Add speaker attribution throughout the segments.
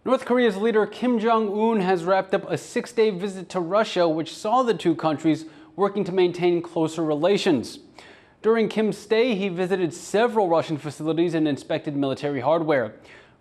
Speaker 1: North Korea's leader Kim Jong Un has wrapped up a 6-day visit to Russia, which saw the two countries working to maintain closer relations. During Kim's stay, he visited several Russian facilities and inspected military hardware.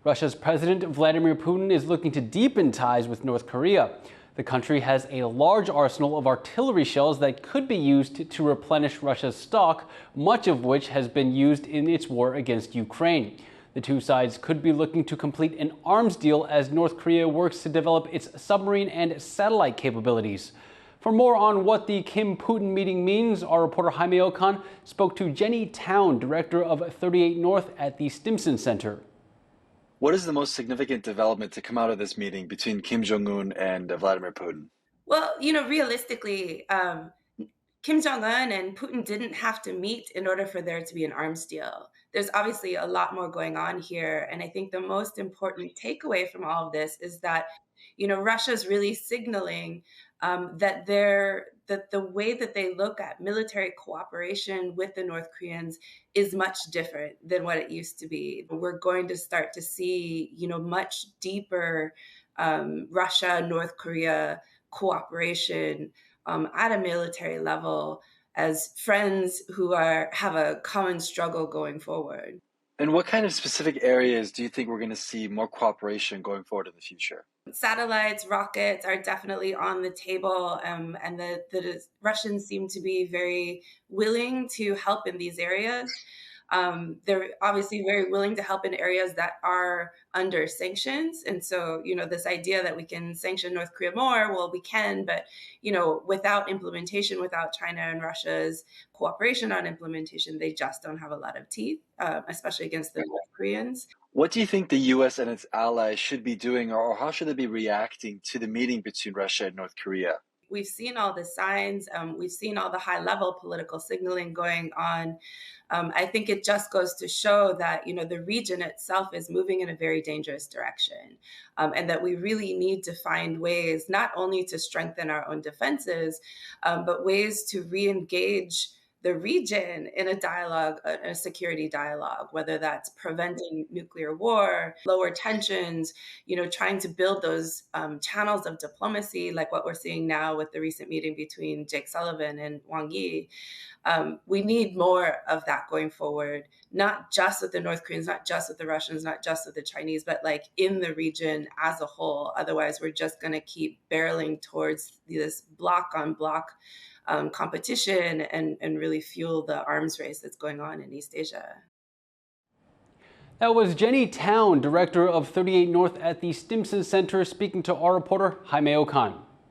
Speaker 1: Russia's President Vladimir Putin is looking to deepen ties with North Korea. The country has a large arsenal of artillery shells that could be used to replenish Russia's stock, much of which has been used in its war against Ukraine. The two sides could be looking to complete an arms deal as North Korea works to develop its submarine and satellite capabilities. For more on what the Kim-Putin meeting means, our reporter Jaime Ocon spoke to Jenny Town, director of 38 North at the Stimson Center.
Speaker 2: What is the most significant development to come out of this meeting between Kim Jong Un and Vladimir Putin?
Speaker 3: Well, realistically, Kim Jong Un and Putin didn't have to meet in order for there to be an arms deal. There's obviously a lot more going on here. And I think the most important takeaway from all of this is that, Russia's really signaling that the way that they look at military cooperation with the North Koreans is much different than what it used to be. We're going to start to see, much deeper Russia-North Korea cooperation at a military level as friends who have a common struggle going forward.
Speaker 2: And what kind of specific areas do you think we're going to see more cooperation going forward in the future?
Speaker 3: Satellites, rockets are definitely on the table, and the Russians seem to be very willing to help in these areas. They're obviously very willing to help in areas that are under sanctions. And so, this idea that we can sanction North Korea more, well, we can, but, without implementation, without China and Russia's cooperation on implementation, they just don't have a lot of teeth, especially against the North Koreans.
Speaker 2: What do you think the U.S. and its allies should be doing, or how should they be reacting to the meeting between Russia and North Korea?
Speaker 3: We've seen all the signs. We've seen all the high-level political signaling going on. I think it just goes to show that, the region itself is moving in a very dangerous direction, and that we really need to find ways not only to strengthen our own defenses, but ways to re-engage the region in a dialogue, a security dialogue, whether that's preventing nuclear war, lower tensions, trying to build those channels of diplomacy, like what we're seeing now with the recent meeting between Jake Sullivan and Wang Yi. We need more of that going forward, not just with the North Koreans, not just with the Russians, not just with the Chinese, but like in the region as a whole. Otherwise, we're just going to keep barreling towards this block on block competition and really fuel the arms race that's going on in East Asia.
Speaker 1: That was Jenny Town, director of 38 North at the Stimson Center, speaking to our reporter Jaime Ocon.